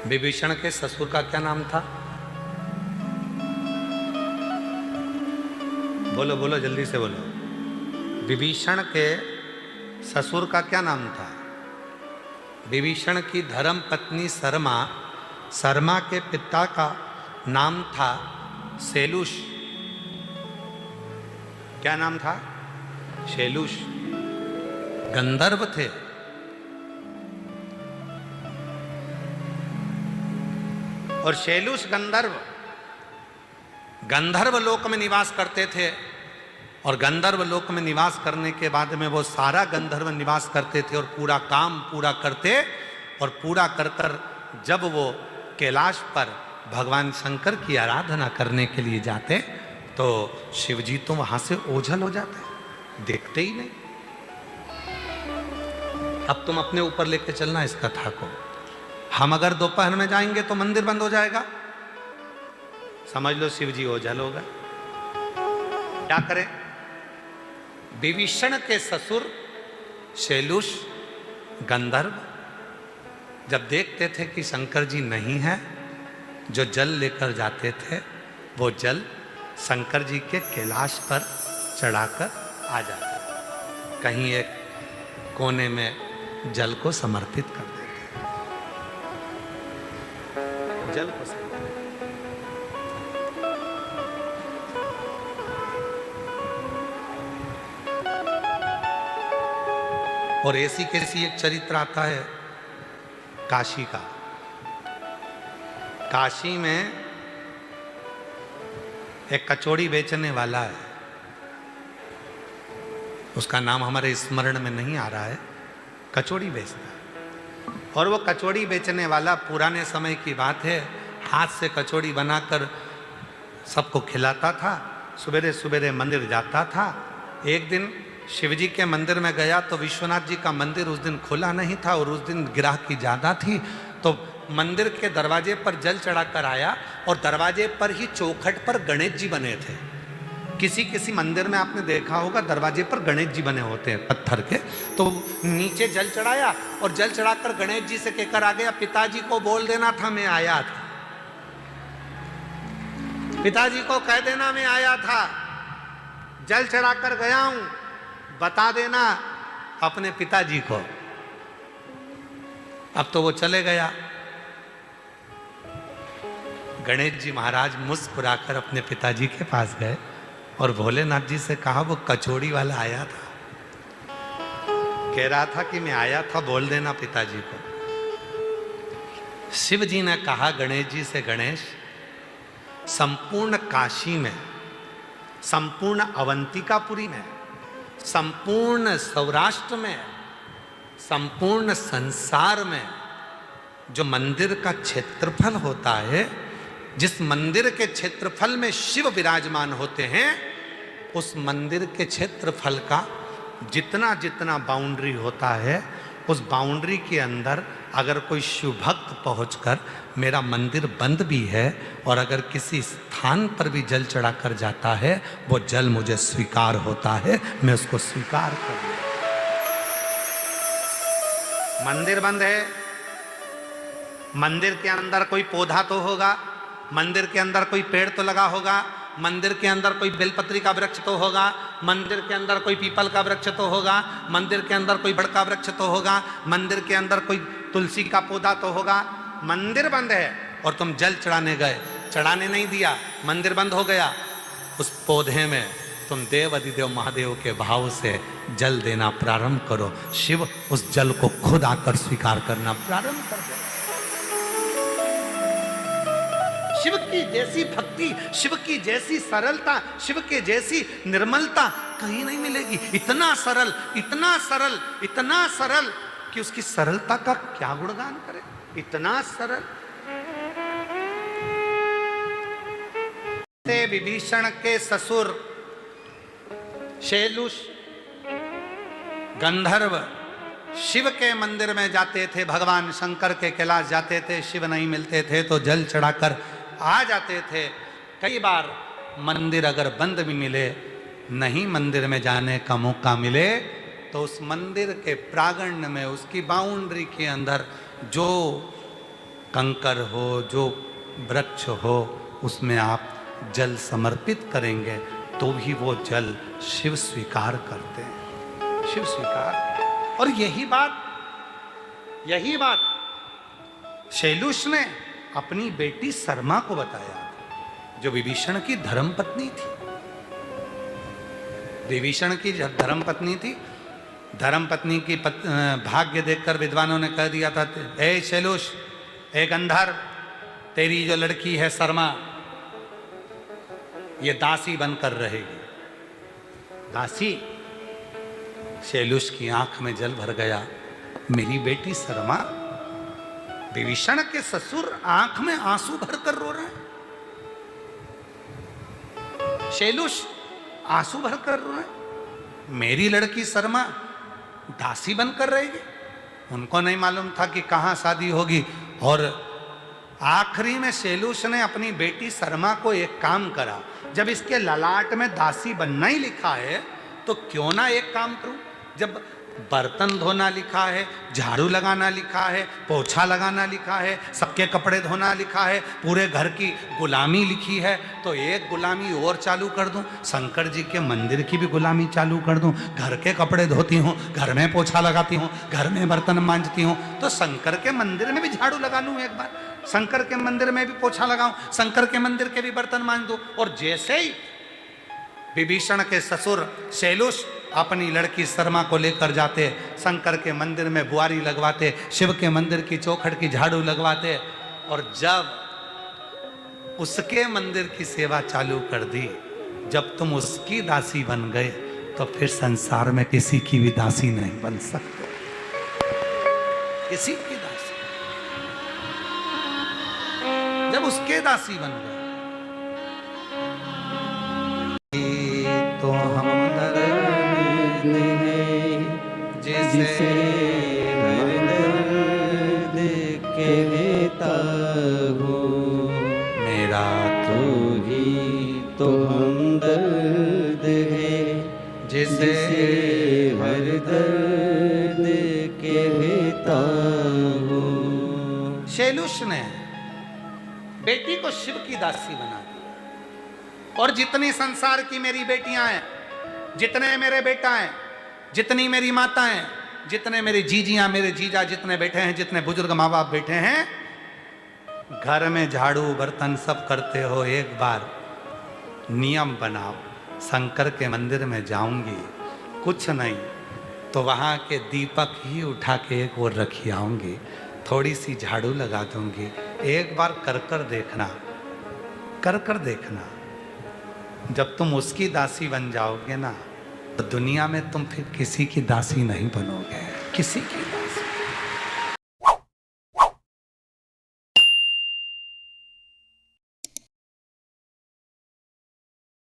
विभीषण के ससुर का क्या नाम था? बोलो बोलो, जल्दी से बोलो। विभीषण के ससुर का क्या नाम था? विभीषण की धर्म पत्नी शर्मा, शर्मा के पिता का नाम था शैलुष। क्या नाम था? शैलुष। गंधर्व थे। और शैलुष गंधर्व लोक में निवास करते थे। और गंधर्व लोक में निवास करने के बाद में वो सारा गंधर्व निवास करते थे और पूरा काम पूरा करते। और पूरा कर कर जब वो कैलाश पर भगवान शंकर की आराधना करने के लिए जाते तो शिवजी तो वहां से ओझल हो जाते, देखते ही नहीं। अब तुम अपने ऊपर लेके चलना इस कथा को। हम अगर दोपहर में जाएंगे तो मंदिर बंद हो जाएगा, समझ लो शिवजी ओझल होगा। क्या करें? विभीषण के ससुर शैलुष गंधर्व जब देखते थे कि शंकर जी नहीं है, जो जल लेकर जाते थे वो जल शंकर जी के कैलाश पर चढ़ाकर आ जाते, कहीं एक कोने में जल को समर्पित कर देते। जल को और ऐसी कैसी एक चरित्र आता है काशी का। काशी में एक कचौड़ी बेचने वाला है, उसका नाम हमारे स्मरण में नहीं आ रहा है। कचौड़ी बेचता है और वो कचौड़ी बेचने वाला पुराने समय की बात है, हाथ से कचौड़ी बनाकर सबको खिलाता था। सवेरे सवेरे मंदिर जाता था। एक दिन शिवजी के मंदिर में गया तो विश्वनाथ जी का मंदिर उस दिन खुला नहीं था और उस दिन ग्राहकी ज़्यादा थी, तो मंदिर के दरवाजे पर जल चढ़ाकर आया और दरवाजे पर ही चौखट पर गणेश जी बने थे। किसी किसी मंदिर में आपने देखा होगा दरवाजे पर गणेश जी बने होते हैं पत्थर के। तो नीचे जल चढ़ाया और जल चढ़ाकर गणेश जी से कहकर आ गया, पिताजी को बोल देना था मैं आया था, पिताजी को कह देना मैं आया था, जल चढ़ाकर गया हूं, बता देना अपने पिताजी को। अब तो वो चले गया। गणेश जी महाराज मुस्कुराकर अपने पिताजी के पास गए और भोलेनाथ जी से कहा, वो कचौड़ी वाला आया था, कह रहा था कि मैं आया था, बोल देना पिताजी को। शिव जी ने कहा गणेश जी से, गणेश संपूर्ण काशी में, संपूर्ण अवंतिकापुरी में, संपूर्ण सौराष्ट्र में, संपूर्ण संसार में जो मंदिर का क्षेत्रफल होता है, जिस मंदिर के क्षेत्रफल में शिव विराजमान होते हैं, उस मंदिर के क्षेत्रफल का जितना जितना बाउंड्री होता है, उस बाउंड्री के अंदर अगर कोई शिव भक्त पहुंचकर मेरा मंदिर बंद भी है और अगर किसी स्थान पर भी जल चढ़ाकर जाता है, वो जल मुझे स्वीकार होता है, मैं उसको स्वीकार कर लूं। मंदिर बंद है, मंदिर के अंदर कोई पौधा तो होगा, मंदिर के अंदर कोई पेड़ तो लगा होगा, मंदिर के अंदर कोई बेलपत्री का वृक्ष तो होगा, मंदिर के अंदर कोई पीपल का वृक्ष तो होगा, मंदिर के अंदर कोई बड़ का वृक्ष तो होगा, मंदिर के अंदर कोई तुलसी का पौधा तो होगा। मंदिर बंद है और तुम जल चढ़ाने गए, चढ़ाने नहीं दिया, मंदिर बंद हो गया। उस पौधे में तुम देव अधिदेव महादेव के भाव से जल देना प्रारंभ करो, शिव उस जल को खुद आकर स्वीकार करना प्रारंभ कर दे। शिव की जैसी भक्ति, शिव की जैसी सरलता, शिव के जैसी निर्मलता कहीं नहीं मिलेगी। इतना सरल, इतना सरल, इतना सरल कि उसकी सरलता का क्या गुणगान करें। इतना सरल। विभीषण के ससुर शैलुष गंधर्व शिव के मंदिर में जाते थे, भगवान शंकर के कैलाश जाते थे, शिव नहीं मिलते थे तो जल चढ़ाकर आ जाते थे। कई बार मंदिर अगर बंद भी मिले, नहीं मंदिर में जाने का मौका मिले, तो उस मंदिर के प्रांगण में, उसकी बाउंड्री के अंदर जो कंकर हो, जो वृक्ष हो, उसमें आप जल समर्पित करेंगे तो भी वो जल शिव स्वीकार करते हैं, शिव स्वीकार। और यही बात शैलुष ने अपनी बेटी सरमा को बताया, जो विभीषण की धर्मपत्नी थी। विभीषण की धर्मपत्नी थी। धर्मपत्नी की भाग्य देखकर विद्वानों ने कह दिया था, ए शैलुष, ए गंधर्व, तेरी जो लड़की है सरमा, ये दासी बनकर रहेगी। दासी। शैलुष की आंख में जल भर गया। मेरी बेटी सरमा। विभीषण के ससुर आंख में आंसू भरकर रो रहे हैं। शैलुष आंसू भरकर रो रहे हैं। मेरी लड़की सरमा दासी बनकर रहेगी। उनको नहीं मालूम था कि कहां शादी होगी। और आखिरी में शैलुष ने अपनी बेटी सरमा को एक काम करा, जब इसके ललाट में दासी बनना ही लिखा है तो क्यों ना एक काम करूं। जब बर्तन धोना लिखा है, झाड़ू लगाना लिखा है, पोछा लगाना लिखा है, सबके कपड़े धोना लिखा है, पूरे घर की गुलामी लिखी है, तो एक गुलामी और चालू कर दूं। शंकर जी के मंदिर की भी गुलामी चालू कर दूं। घर के कपड़े धोती हूँ, घर में पोछा लगाती हूँ, घर में बर्तन मांजती हूँ, तो शंकर के मंदिर में भी झाड़ू लगा लूँ एक बार, शंकर के मंदिर में भी पोछा लगाऊं, शंकर के मंदिर के भी बर्तन मांज दूं। और जैसे ही विभीषण के ससुर शैलुष अपनी लड़की सरमा को लेकर जाते, शंकर के मंदिर में बुआरी लगवाते, शिव के मंदिर की चौखट की झाड़ू लगवाते, और जब उसके मंदिर की सेवा चालू कर दी, जब तुम उसकी दासी बन गए, तो फिर संसार में किसी की भी दासी नहीं बन सकते, किसी की दासी। जब उसके दासी बन गए तो हम जिसे हर दर्द कहता हूँ, मेरा तो ही तो हमदर्द है, जिसे हर दर्द कहता हूँ। शैलुष ने बेटी को शिव की दासी बना दिया। और जितनी संसार की मेरी बेटियां हैं, जितने मेरे बेटा हैं, जितनी मेरी माता हैं, जितने मेरी जीजियां, मेरे जीजा जितने बैठे हैं, जितने बुजुर्ग माँ बाप बैठे हैं, घर में झाड़ू बर्तन सब करते हो, एक बार नियम बनाओ, शंकर के मंदिर में जाऊंगी, कुछ नहीं तो वहां के दीपक ही उठा के एक और रखी आऊंगी, थोड़ी सी झाड़ू लगा दूंगी, एक बार कर कर देखना। जब तुम उसकी दासी बन जाओगे ना, तो दुनिया में तुम फिर किसी की दासी नहीं बनोगे, किसी की।